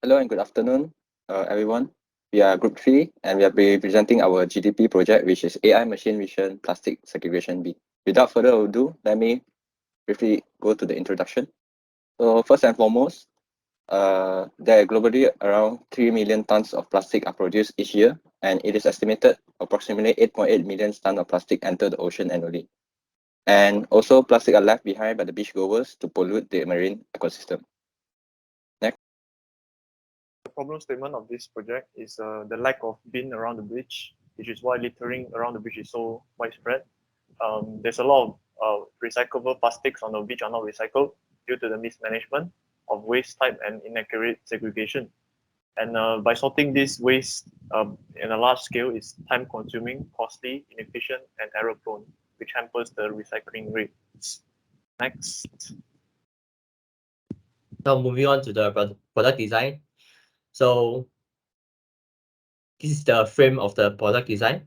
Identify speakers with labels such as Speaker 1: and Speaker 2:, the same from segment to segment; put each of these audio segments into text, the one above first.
Speaker 1: Hello and good afternoon, everyone. We are Group 3 and we are be presenting our GDP project, which is AI Machine Vision Plastic Segregation B. Without further ado, let me briefly go to the introduction. So first and foremost, there are globally around 3 million tons of plastic are produced each year, and it is estimated approximately 8.8 million tons of plastic enter the ocean annually. And also, plastic are left behind by the beachgoers to pollute the marine ecosystem. Next.
Speaker 2: The problem statement of this project is the lack of bin around the beach, which is why littering around the beach is so widespread. There's a lot of recyclable plastics on the beach are not recycled due to the mismanagement of waste type and inaccurate segregation. And by sorting this waste in a large scale is time consuming, costly, inefficient, and error prone, which hampers the recycling rates. Next.
Speaker 3: Now moving on to the product design. So this is the frame of the product design.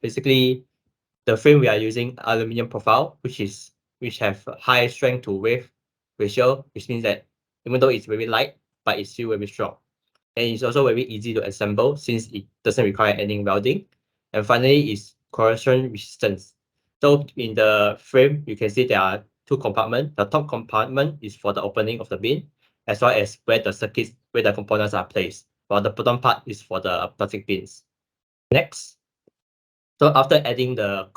Speaker 3: Basically, the frame we are using aluminum profile, which have high strength to weight ratio, which means that even though it's very light, but it's still very strong. And it's also very easy to assemble since it doesn't require any welding. And finally, is corrosion resistance. So in the frame, you can see there are two compartments. The top compartment is for the opening of the bin, as well as where the components are placed, while the bottom part is for the plastic bins. Next. So after adding the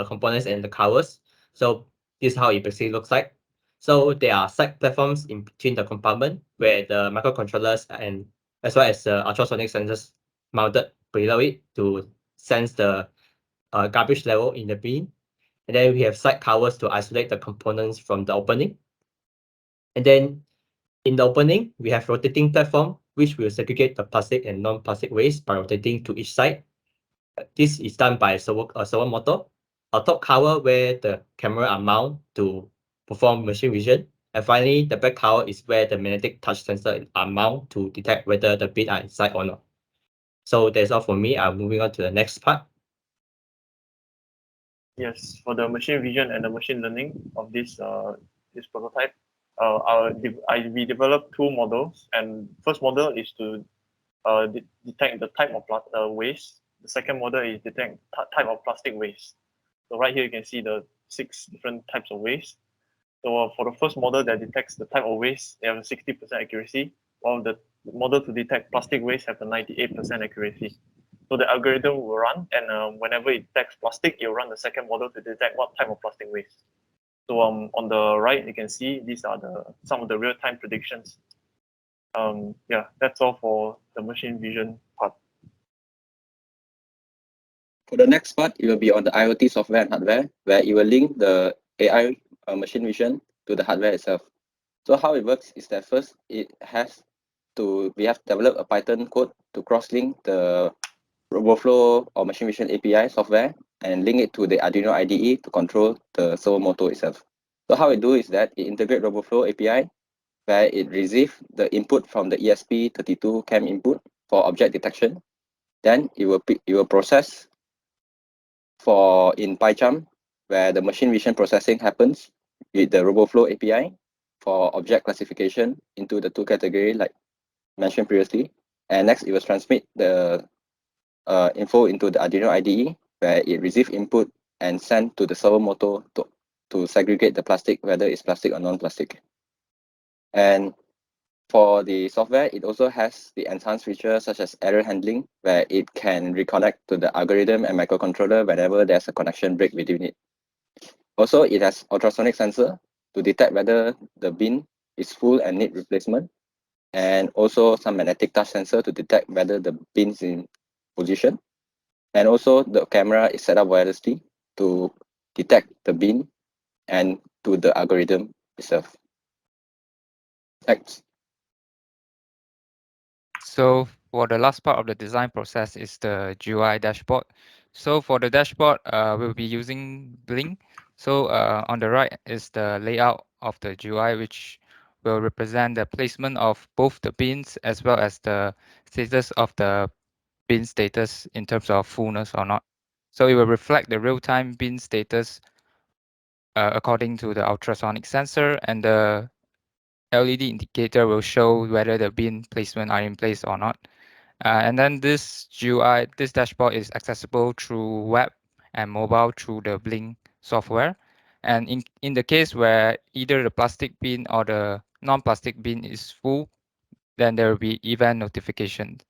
Speaker 3: components and the covers, so this is how it basically looks like. So there are side platforms in between the compartment where the microcontrollers and as well as the ultrasonic sensors mounted below it to sense the garbage level in the bin. And then we have side covers to isolate the components from the opening. And then in the opening, we have rotating platform, which will segregate the plastic and non-plastic waste by rotating to each side. This is done by a servo motor. A top cover where the camera are mounted to perform machine vision. And finally, the back cover is where the magnetic touch sensor are mounted to detect whether the bin are inside or not. So that's all for me. I'm moving on to the next part.
Speaker 2: Yes, for the machine vision and the machine learning of this prototype, we developed two models. And first model is to detect the type of waste. The second model is detect type of plastic waste. So right here you can see the 6 different types of waste. So for the first model that detects the type of waste, they have a 60% accuracy, while the model to detect plastic waste have a 98% accuracy. So the algorithm will run, and whenever it detects plastic, it will run the second model to detect what type of plastic waste. So on the right, you can see these are some of the real-time predictions. Yeah, that's all for the machine vision part.
Speaker 1: For the next part, it will be on the IoT software and hardware, where it will link the AI machine vision to the hardware itself. So how it works is that first we have developed a Python code to cross-link the RoboFlow or machine vision API software and link it to the Arduino IDE to control the servo motor itself. So how it do is that it integrate RoboFlow API where it receive the input from the ESP32 cam input for object detection. Then it will process for in PyCharm where the machine vision processing happens with the RoboFlow API for object classification into the two categories like mentioned previously. And next, it will transmit the info into the Arduino IDE where it receive input and send to the servo motor to segregate the plastic, whether it's plastic or non-plastic. And for the software, it also has the enhanced features such as error handling, where it can reconnect to the algorithm and microcontroller whenever there's a connection break between it. Also, it has ultrasonic sensor to detect whether the bin is full and need replacement, and also some magnetic touch sensor to detect whether the bin is in position. And also the camera is set up wirelessly to detect the bin and to the algorithm itself. Next.
Speaker 4: So for the last part of the design process is the GUI dashboard. So for the dashboard, we'll be using Blink. So on the right is the layout of the GUI, which will represent the placement of both the bins as well as the status of the bin status in terms of fullness or not. So it will reflect the real-time bin status according to the ultrasonic sensor, and the LED indicator will show whether the bin placement are in place or not. And then this GUI, this dashboard is accessible through web and mobile through the Blink software. And in the case where either the plastic bin or the non-plastic bin is full, then there will be event notification.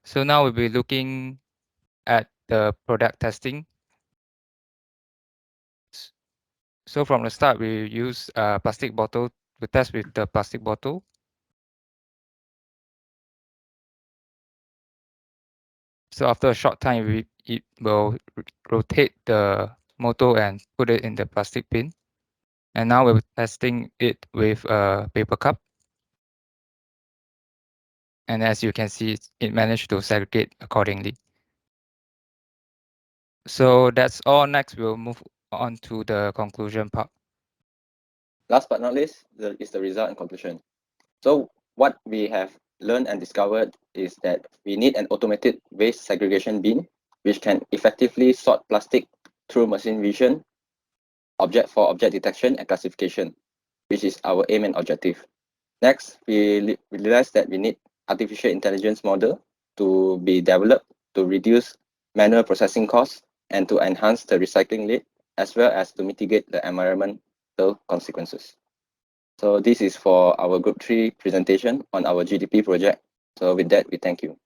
Speaker 4: So now we'll be looking at the product testing. So from the start, we use a plastic bottle to test with the plastic bottle. So after a short time, it will rotate the motor and put it in the plastic bin. And now we're testing it with a paper cup. And as you can see, it managed to segregate accordingly. So that's all. Next, we'll move on to the conclusion part.
Speaker 1: Last but not least, is the result and conclusion. So what we have learned and discovered is that we need an automated waste segregation bin, which can effectively sort plastic through machine vision, object detection and classification, which is our aim and objective. Next, we realized that we need artificial intelligence model to be developed to reduce manual processing costs and to enhance the recycling rate, as well as to mitigate the environmental consequences. So this is for our Group 3 presentation on our GDP project. So with that, we thank you.